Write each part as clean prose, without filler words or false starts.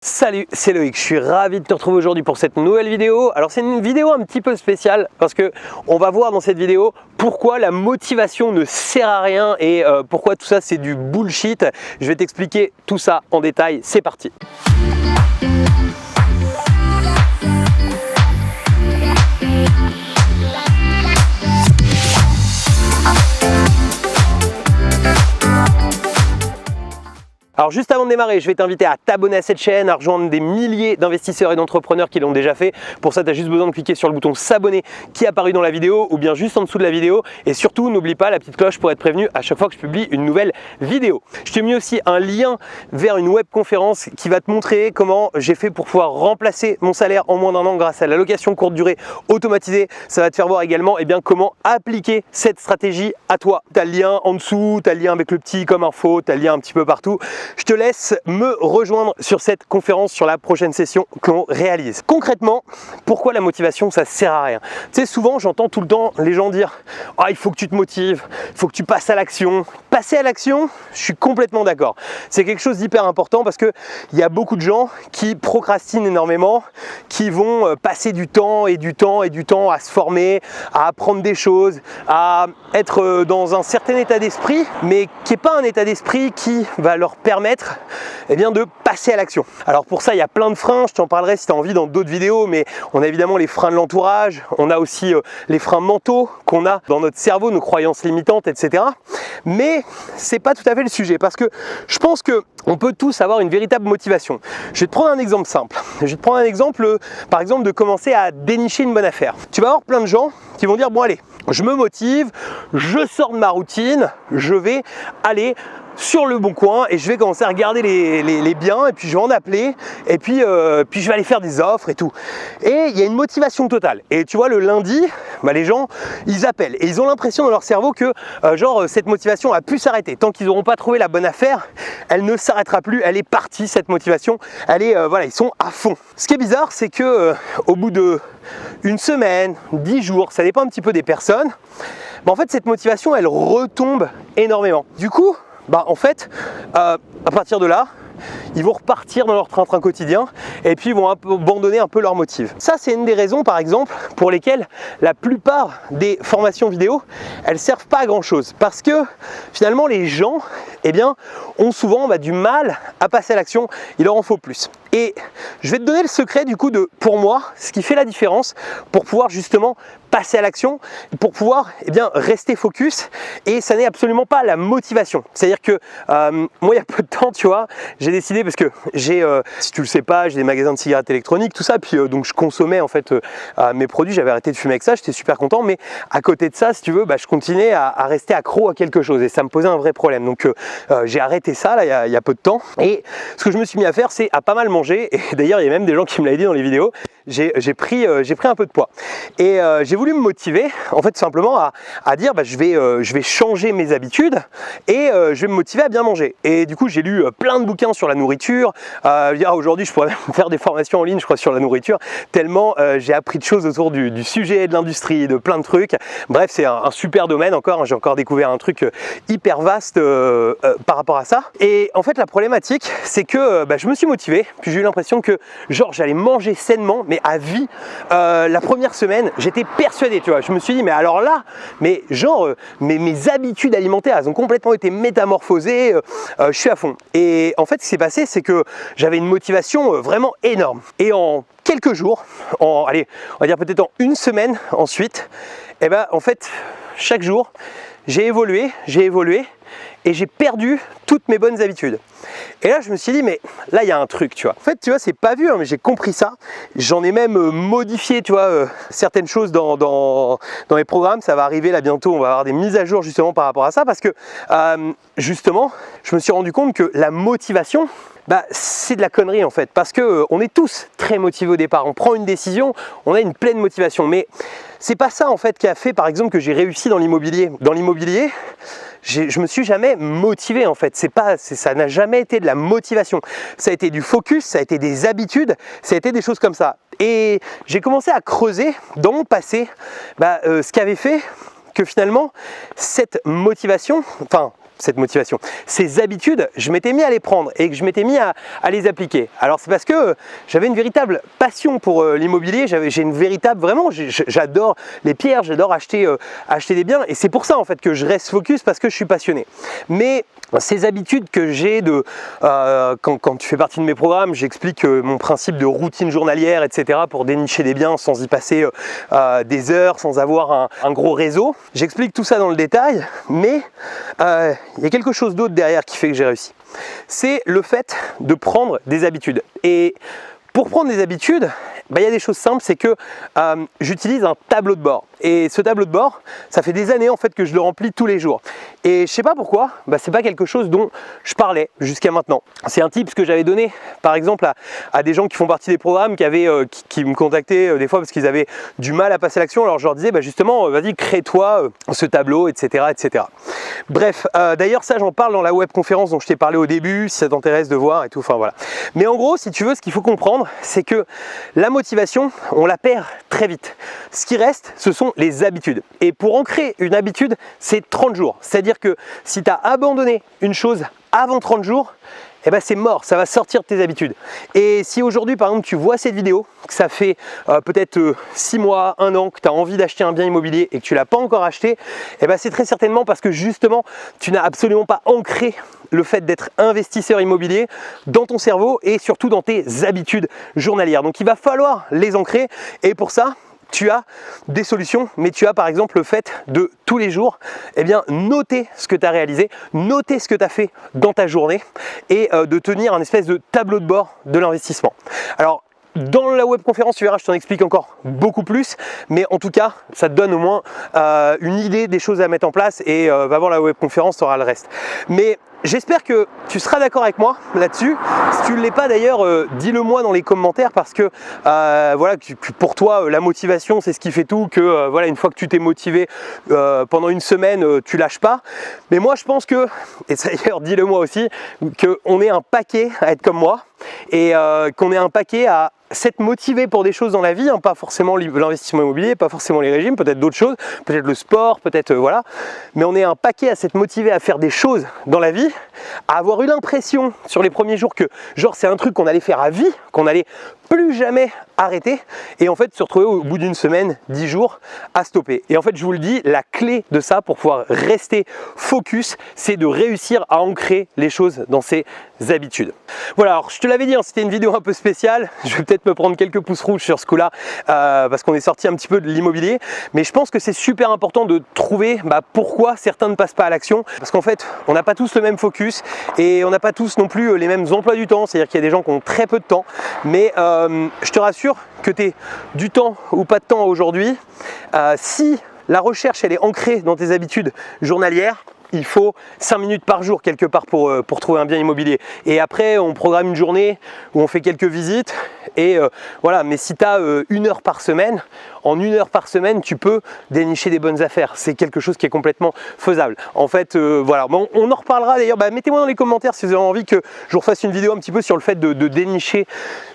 Salut, c'est Loïc, je suis ravi de te retrouver aujourd'hui pour cette nouvelle vidéo. Alors c'est une vidéo un petit peu spéciale parce que on va voir dans cette vidéo pourquoi la motivation ne sert à rien et pourquoi tout ça c'est du bullshit. Je vais t'expliquer tout ça en détail, c'est parti. Alors juste avant de démarrer, je vais t'inviter à t'abonner à cette chaîne, à rejoindre des milliers d'investisseurs et d'entrepreneurs qui l'ont déjà fait. Pour ça, tu as juste besoin de cliquer sur le bouton s'abonner qui est apparu dans la vidéo ou bien juste en dessous de la vidéo. Et surtout, n'oublie pas la petite cloche pour être prévenu à chaque fois que je publie une nouvelle vidéo. Je t'ai mis aussi un lien vers une webconférence qui va te montrer comment j'ai fait pour pouvoir remplacer mon salaire en moins d'un an grâce à la location courte durée automatisée. Ça va te faire voir également comment appliquer cette stratégie à toi. Tu as le lien en dessous, tu as le lien avec le petit comme info, tu as le lien un petit peu partout. Je te laisse me rejoindre sur cette conférence, sur la prochaine session qu'on réalise. Concrètement, pourquoi la motivation, ça sert à rien? Tu sais, souvent, j'entends tout le temps les gens dire « Ah, il faut que tu te motives, il faut que tu passes à l'action ». Passer à l'action, je suis complètement d'accord. C'est quelque chose d'hyper important parce qu'il y a beaucoup de gens qui procrastinent énormément, qui vont passer du temps et du temps et du temps à se former, à apprendre des choses, à être dans un certain état d'esprit, mais qui n'est pas un état d'esprit qui va leur permettre de passer à l'action. Alors pour ça, il y a plein de freins, je t'en parlerai si tu as envie dans d'autres vidéos, mais on a évidemment les freins de l'entourage, on a aussi les freins mentaux qu'on a dans notre cerveau, nos croyances limitantes, etc. Mais c'est pas tout à fait le sujet, parce que je pense que on peut tous avoir une véritable motivation. Je vais te prendre un exemple simple. Je vais te prendre un exemple, par exemple, de commencer à dénicher une bonne affaire. Tu vas avoir plein de gens qui vont dire, bon allez, je me motive, je sors de ma routine, je vais aller sur le bon coin et je vais commencer à regarder les biens et puis je vais en appeler et puis je vais aller faire des offres et tout. Et il y a une motivation totale. Et tu vois, le lundi, les gens, ils appellent et ils ont l'impression dans leur cerveau que cette motivation a pu s'arrêter. Tant qu'ils n'auront pas trouvé la bonne affaire, elle ne s'arrêtera plus, elle est partie cette motivation. Elle est, ils sont à fond. Ce qui est bizarre, c'est que au bout de une semaine, 10 jours, ça dépend un petit peu des personnes, en fait cette motivation elle retombe énormément. Du coup, à partir de là, ils vont repartir dans leur train-train quotidien et puis ils vont abandonner un peu leur motive. Ça, c'est une des raisons, par exemple, pour lesquelles la plupart des formations vidéo, elles servent pas à grand-chose. Parce que finalement, les gens, ont souvent du mal à passer à l'action. Il leur en faut plus. Et je vais te donner le secret du coup pour moi, ce qui fait la différence pour pouvoir justement passer à l'action, pour pouvoir rester focus, et ça n'est absolument pas la motivation. C'est-à-dire que moi il y a peu de temps, tu vois, j'ai décidé, parce que j'ai, si tu le sais pas, j'ai des magasins de cigarettes électroniques, tout ça, puis donc je consommais en fait mes produits, j'avais arrêté de fumer avec ça, j'étais super content, mais à côté de ça, si tu veux, je continuais à rester accro à quelque chose et ça me posait un vrai problème. Donc j'ai arrêté ça là il y a peu de temps, et ce que je me suis mis à faire, c'est à pas mal manger, et d'ailleurs il y a même des gens qui me l'avaient dit dans les vidéos, j'ai pris un peu de poids et j'ai voulu me motiver en fait simplement à dire je vais changer mes habitudes et je vais me motiver à bien manger. Et du coup j'ai lu plein de bouquins sur la nourriture. Aujourd'hui je pourrais même faire des formations en ligne, je crois, sur la nourriture, tellement j'ai appris de choses autour du sujet, de l'industrie, de plein de trucs. Bref, c'est un super domaine encore, j'ai encore découvert un truc hyper vaste par rapport à ça. Et en fait la problématique, c'est que je me suis motivé, puis j'ai eu l'impression que j'allais manger sainement, mais à vie. La première semaine, j'étais persuadé, tu vois, je me suis dit, mais alors là, mes habitudes alimentaires, elles ont complètement été métamorphosées, je suis à fond. Et en fait, ce qui s'est passé, c'est que j'avais une motivation vraiment énorme. Et en quelques jours, on va dire peut-être en une semaine ensuite, en fait, chaque jour, j'ai évolué, et j'ai perdu toutes mes bonnes habitudes. Et là, je me suis dit, mais là, il y a un truc, tu vois. En fait, tu vois, c'est pas vu, mais j'ai compris ça. J'en ai même modifié, tu vois, certaines choses dans les programmes. Ça va arriver là bientôt, on va avoir des mises à jour justement par rapport à ça, parce que justement, je me suis rendu compte que la motivation, c'est de la connerie en fait, parce que on est tous très motivés au départ. On prend une décision, on a une pleine motivation, mais c'est pas ça en fait qui a fait, par exemple, que j'ai réussi dans l'immobilier. Dans l'immobilier, je me suis jamais motivé en fait. Ça n'a jamais été de la motivation. Ça a été du focus, ça a été des habitudes, ça a été des choses comme ça. Et j'ai commencé à creuser dans mon passé ce qui avait fait que finalement cette motivation, cette motivation. Ces habitudes, je m'étais mis à les prendre et que je m'étais mis à les appliquer. Alors c'est parce que j'avais une véritable passion pour l'immobilier, j'ai une véritable, vraiment, j'adore les pierres, j'adore acheter des biens et c'est pour ça en fait que je reste focus parce que je suis passionné. Mais ces habitudes que j'ai quand tu fais partie de mes programmes, j'explique mon principe de routine journalière, etc. pour dénicher des biens sans y passer des heures, sans avoir un gros réseau. J'explique tout ça dans le détail, mais il y a quelque chose d'autre derrière qui fait que j'ai réussi. C'est le fait de prendre des habitudes. Et pour prendre des habitudes, il y a des choses simples, c'est que j'utilise un tableau de bord. Et ce tableau de bord, ça fait des années en fait que je le remplis tous les jours. Et je sais pas pourquoi, c'est pas quelque chose dont je parlais jusqu'à maintenant. C'est un tip que j'avais donné par exemple à des gens qui font partie des programmes, qui me contactaient des fois parce qu'ils avaient du mal à passer à l'action. Alors je leur disais justement, vas-y, crée-toi ce tableau, etc. etc. Bref, d'ailleurs ça j'en parle dans la webconférence dont je t'ai parlé au début, si ça t'intéresse de voir et tout, enfin voilà. Mais en gros, si tu veux, ce qu'il faut comprendre, c'est que la motivation, on la perd très vite. Ce qui reste, ce sont les habitudes. Et pour ancrer une habitude, c'est 30 jours. C'est-à-dire que si tu as abandonné une chose avant 30 jours, c'est mort, ça va sortir de tes habitudes. Et si aujourd'hui, par exemple, tu vois cette vidéo, que ça fait peut-être 6 mois, 1 an, que tu as envie d'acheter un bien immobilier et que tu ne l'as pas encore acheté, c'est très certainement parce que justement, tu n'as absolument pas ancré le fait d'être investisseur immobilier dans ton cerveau et surtout dans tes habitudes journalières. Donc il va falloir les ancrer et pour ça, tu as des solutions, mais tu as par exemple le fait de tous les jours noter ce que tu as réalisé, noter ce que tu as fait dans ta journée et de tenir un espèce de tableau de bord de l'investissement. Alors dans la webconférence, tu verras, je t'en explique encore beaucoup plus, mais en tout cas, ça te donne au moins une idée des choses à mettre en place et va voir la webconférence, tu auras le reste. Mais j'espère que tu seras d'accord avec moi là-dessus. Si tu ne l'es pas d'ailleurs, dis-le moi dans les commentaires parce que pour toi, la motivation, c'est ce qui fait tout, que une fois que tu t'es motivé pendant une semaine, tu lâches pas. Mais moi, je pense que, et d'ailleurs, dis-le moi aussi, qu'on est un paquet à être comme moi et qu'on est un paquet à s'être motivé pour des choses dans la vie, pas forcément l'investissement immobilier, pas forcément les régimes, peut-être d'autres choses, peut-être le sport, peut-être voilà, mais on est un paquet à s'être motivé à faire des choses dans la vie, à avoir eu l'impression sur les premiers jours que genre c'est un truc qu'on allait faire à vie, qu'on allait plus jamais arrêter et en fait se retrouver au bout d'une semaine, 10 jours à stopper. Et en fait je vous le dis, la clé de ça pour pouvoir rester focus, c'est de réussir à ancrer les choses dans ses habitudes. Voilà, alors je te l'avais dit, c'était une vidéo un peu spéciale, je vais peut-être me prendre quelques pouces rouges sur ce coup-là parce qu'on est sorti un petit peu de l'immobilier, mais je pense que c'est super important de trouver pourquoi certains ne passent pas à l'action, parce qu'en fait on n'a pas tous le même focus et on n'a pas tous non plus les mêmes emplois du temps, c'est-à-dire qu'il y a des gens qui ont très peu de temps, mais je te rassure que tu aies du temps ou pas de temps aujourd'hui, si la recherche elle est ancrée dans tes habitudes journalières, il faut 5 minutes par jour quelque part pour trouver un bien immobilier. Et après, on programme une journée où on fait quelques visites. Et voilà, mais si tu as 1 heure par semaine, en 1 heure par semaine, tu peux dénicher des bonnes affaires. C'est quelque chose qui est complètement faisable. En fait, voilà, bon, on en reparlera d'ailleurs. Mettez-moi dans les commentaires si vous avez envie que je vous refasse une vidéo un petit peu sur le fait de dénicher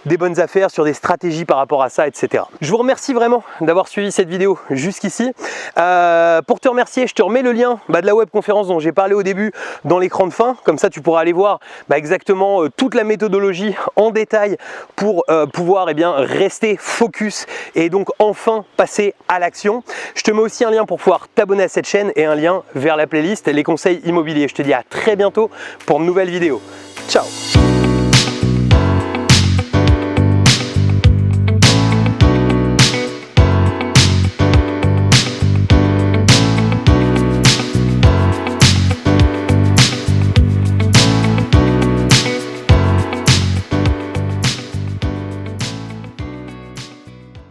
des bonnes affaires, sur des stratégies par rapport à ça, etc. Je vous remercie vraiment d'avoir suivi cette vidéo jusqu'ici. Pour te remercier, je te remets le lien de la webconférence dont j'ai parlé au début dans l'écran de fin. Comme ça, tu pourras aller voir exactement toute la méthodologie en détail pour pouvoir rester focus et donc enfin passer à l'action. Je te mets aussi un lien pour pouvoir t'abonner à cette chaîne et un lien vers la playlist Les conseils immobiliers. Je te dis à très bientôt pour de nouvelles vidéos. Ciao!